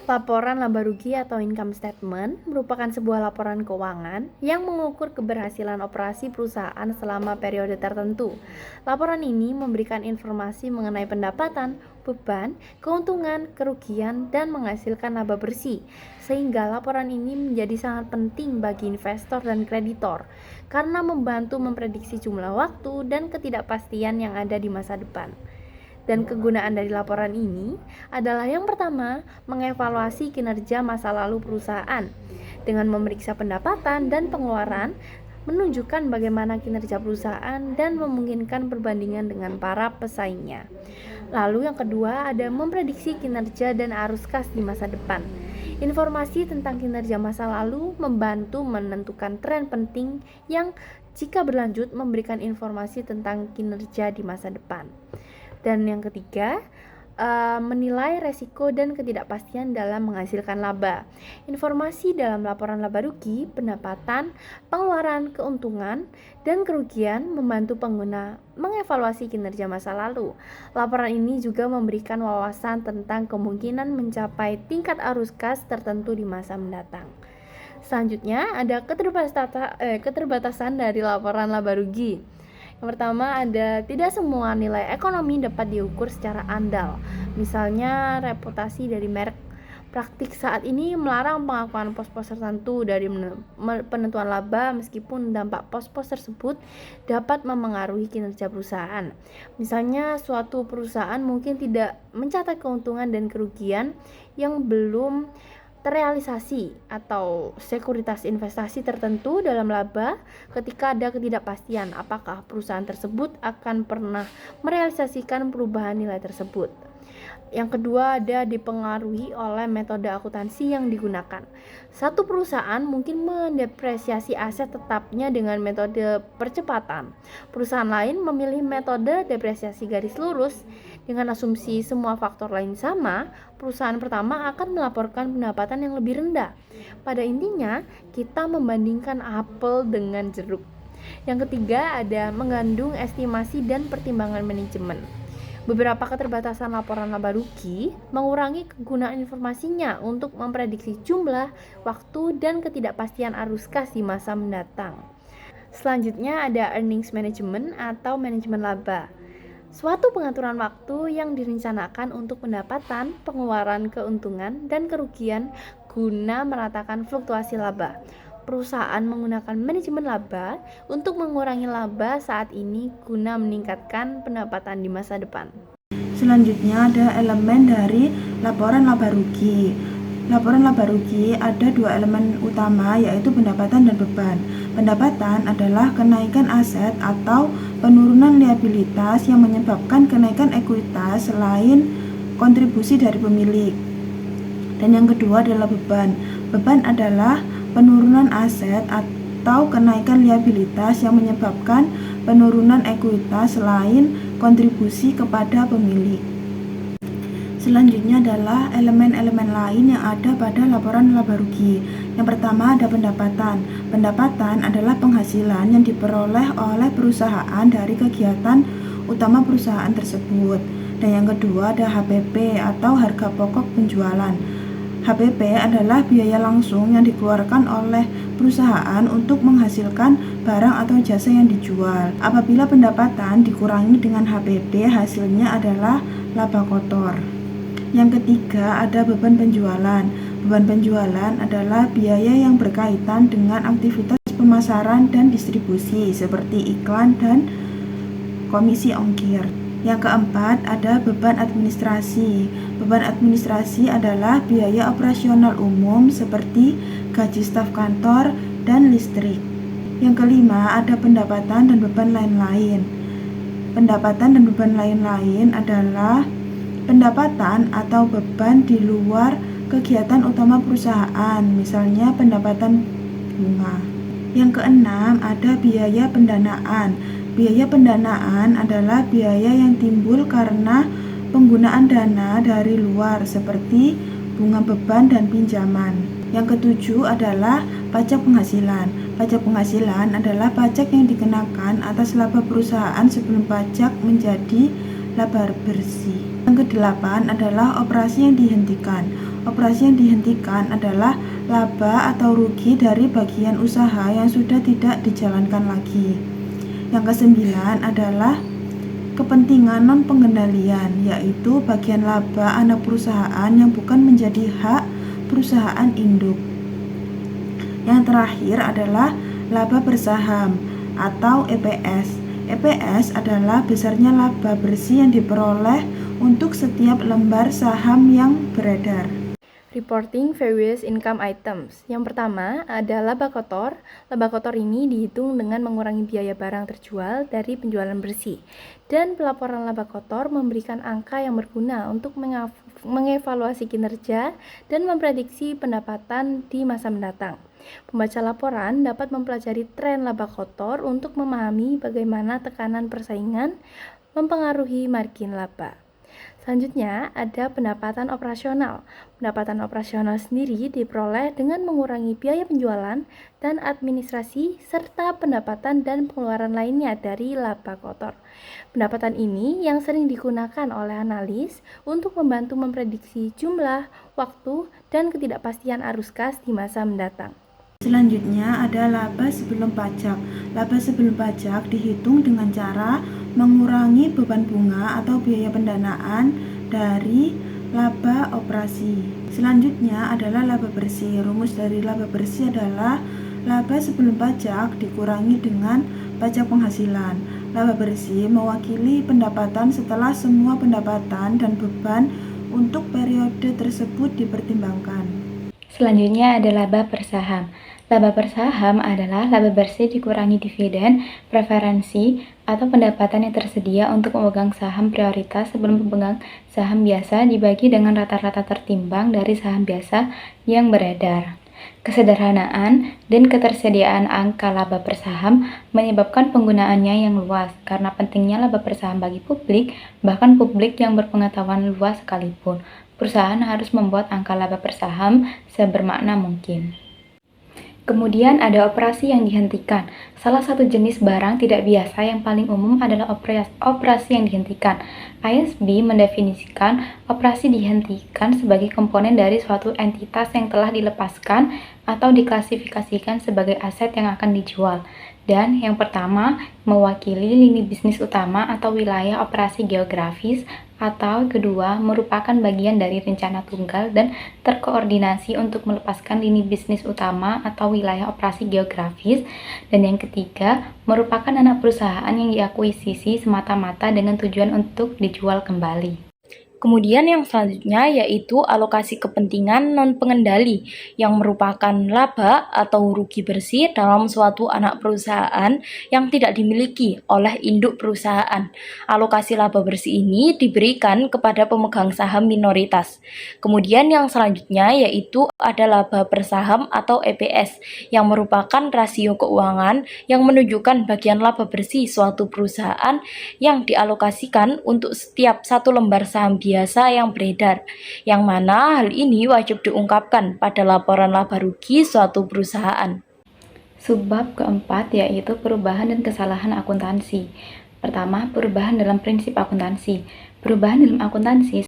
Laporan laba rugi atau income statement merupakan sebuah laporan keuangan yang mengukur keberhasilan operasi perusahaan selama periode tertentu. Laporan ini memberikan informasi mengenai pendapatan, beban, keuntungan, kerugian, dan menghasilkan laba bersih. Sehingga laporan ini menjadi sangat penting bagi investor dan kreditor karena membantu memprediksi jumlah waktu dan ketidakpastian yang ada di masa depan. Dan kegunaan dari laporan ini adalah yang pertama, mengevaluasi kinerja masa lalu perusahaan dengan memeriksa pendapatan dan pengeluaran, menunjukkan bagaimana kinerja perusahaan dan memungkinkan perbandingan dengan para pesaingnya. Lalu yang kedua ada memprediksi kinerja dan arus kas di masa depan. Informasi tentang kinerja masa lalu membantu menentukan tren penting yang jika berlanjut memberikan informasi tentang kinerja di masa depan. Dan yang ketiga, menilai resiko dan ketidakpastian dalam menghasilkan laba. Informasi dalam laporan laba rugi, pendapatan, pengeluaran, keuntungan, dan kerugian membantu pengguna mengevaluasi kinerja masa lalu. Laporan ini juga memberikan wawasan tentang kemungkinan mencapai tingkat arus kas tertentu di masa mendatang. Selanjutnya ada keterbatasan dari laporan laba rugi. Yang pertama ada tidak semua nilai ekonomi dapat diukur secara andal. Misalnya reputasi dari merek. Praktik saat ini melarang pengakuan pos-pos tertentu dari penentuan laba meskipun dampak pos-pos tersebut dapat memengaruhi kinerja perusahaan. Misalnya suatu perusahaan mungkin tidak mencatat keuntungan dan kerugian yang belum terrealisasi atau sekuritas investasi tertentu dalam laba ketika ada ketidakpastian apakah perusahaan tersebut akan pernah merealisasikan perubahan nilai tersebut. Yang kedua ada dipengaruhi oleh metode akuntansi yang digunakan. Satu perusahaan mungkin mendepresiasi aset tetapnya dengan metode percepatan. Perusahaan lain memilih metode depresiasi garis lurus. Dengan asumsi semua faktor lain sama, perusahaan pertama akan melaporkan pendapatan yang lebih rendah. Pada intinya, kita membandingkan apel dengan jeruk. Yang ketiga ada mengandung estimasi dan pertimbangan manajemen. Beberapa keterbatasan laporan laba rugi mengurangi kegunaan informasinya untuk memprediksi jumlah, waktu, dan ketidakpastian arus kas di masa mendatang. Selanjutnya ada earnings management atau manajemen laba. Suatu pengaturan waktu yang direncanakan untuk pendapatan, pengeluaran, keuntungan, dan kerugian guna meratakan fluktuasi laba. Perusahaan menggunakan manajemen laba untuk mengurangi laba saat ini guna meningkatkan pendapatan di masa depan. Selanjutnya ada elemen dari laporan laba rugi. Laporan laba rugi ada dua elemen utama yaitu pendapatan dan beban. Pendapatan adalah kenaikan aset atau penurunan liabilitas yang menyebabkan kenaikan ekuitas selain kontribusi dari pemilik. Dan yang kedua adalah beban. Beban adalah penurunan aset atau kenaikan liabilitas yang menyebabkan penurunan ekuitas selain kontribusi kepada pemilik. Selanjutnya adalah elemen-elemen lain yang ada pada laporan laba rugi. Yang pertama ada pendapatan. Pendapatan adalah penghasilan yang diperoleh oleh perusahaan dari kegiatan utama perusahaan tersebut. Dan yang kedua ada HPP atau harga pokok penjualan. HPP adalah biaya langsung yang dikeluarkan oleh perusahaan untuk menghasilkan barang atau jasa yang dijual. Apabila pendapatan dikurangi dengan HPP, hasilnya adalah laba kotor. Yang ketiga ada beban penjualan. Beban penjualan adalah biaya yang berkaitan dengan aktivitas pemasaran dan distribusi seperti iklan dan komisi ongkir. Yang keempat ada beban administrasi. Beban administrasi adalah biaya operasional umum seperti gaji staf kantor dan listrik. Yang kelima ada pendapatan dan beban lain-lain. Pendapatan dan beban lain-lain adalah pendapatan atau beban di luar kegiatan utama perusahaan, misalnya pendapatan bunga. Yang keenam ada biaya pendanaan. Biaya pendanaan adalah biaya yang timbul karena penggunaan dana dari luar seperti bunga beban dan pinjaman. Yang ketujuh adalah pajak penghasilan. Pajak penghasilan adalah pajak yang dikenakan atas laba perusahaan sebelum pajak menjadi laba bersih. Yang kedelapan adalah operasi yang dihentikan. Operasi yang dihentikan adalah laba atau rugi dari bagian usaha yang sudah tidak dijalankan lagi. Yang kesembilan adalah kepentingan non-pengendalian, yaitu bagian laba anak perusahaan yang bukan menjadi hak perusahaan induk. Yang terakhir adalah laba bersaham atau EPS. EPS adalah besarnya laba bersih yang diperoleh untuk setiap lembar saham yang beredar. Reporting various income items. Yang pertama ada laba kotor. Laba kotor ini dihitung dengan mengurangi biaya barang terjual dari penjualan bersih. Dan pelaporan laba kotor memberikan angka yang berguna untuk mengevaluasi kinerja dan memprediksi pendapatan di masa mendatang. Pembaca laporan dapat mempelajari tren laba kotor untuk memahami bagaimana tekanan persaingan mempengaruhi margin laba. Selanjutnya ada pendapatan operasional. Pendapatan operasional sendiri diperoleh dengan mengurangi biaya penjualan dan administrasi serta pendapatan dan pengeluaran lainnya dari laba kotor. Pendapatan ini yang sering digunakan oleh analis untuk membantu memprediksi jumlah, waktu, dan ketidakpastian arus kas di masa mendatang. Selanjutnya ada laba sebelum pajak. Laba sebelum pajak dihitung dengan cara mengurangi beban bunga atau biaya pendanaan dari laba operasi. Selanjutnya adalah laba bersih. Rumus dari laba bersih adalah laba sebelum pajak dikurangi dengan pajak penghasilan. Laba bersih mewakili pendapatan setelah semua pendapatan dan beban untuk periode tersebut dipertimbangkan. Selanjutnya ada laba per saham. Laba per saham adalah laba bersih dikurangi dividen, preferensi, atau pendapatan yang tersedia untuk pemegang saham prioritas sebelum pemegang saham biasa dibagi dengan rata-rata tertimbang dari saham biasa yang beredar. Kesederhanaan dan ketersediaan angka laba per saham menyebabkan penggunaannya yang luas karena pentingnya laba per saham bagi publik, bahkan publik yang berpengetahuan luas sekalipun. Perusahaan harus membuat angka laba per saham sebermakna mungkin. Kemudian ada operasi yang dihentikan. Salah satu jenis barang tidak biasa yang paling umum adalah operasi yang dihentikan. ISB mendefinisikan operasi dihentikan sebagai komponen dari suatu entitas yang telah dilepaskan atau diklasifikasikan sebagai aset yang akan dijual. Dan yang pertama, mewakili lini bisnis utama atau wilayah operasi geografis, atau kedua, merupakan bagian dari rencana tunggal dan terkoordinasi untuk melepaskan lini bisnis utama atau wilayah operasi geografis, dan yang ketiga, merupakan anak perusahaan yang diakuisisi semata-mata dengan tujuan untuk dijual kembali. Kemudian yang selanjutnya yaitu alokasi kepentingan non-pengendali yang merupakan laba atau rugi bersih dalam suatu anak perusahaan yang tidak dimiliki oleh induk perusahaan. Alokasi laba bersih ini diberikan kepada pemegang saham minoritas. Kemudian yang selanjutnya yaitu ada laba per saham atau EPS yang merupakan rasio keuangan yang menunjukkan bagian laba bersih suatu perusahaan yang dialokasikan untuk setiap satu lembar saham biasa yang beredar, yang mana hal ini wajib diungkapkan pada laporan laba rugi suatu perusahaan. Subbab keempat yaitu perubahan dan kesalahan akuntansi. Pertama, perubahan dalam prinsip akuntansi. Perubahan dalam akuntansi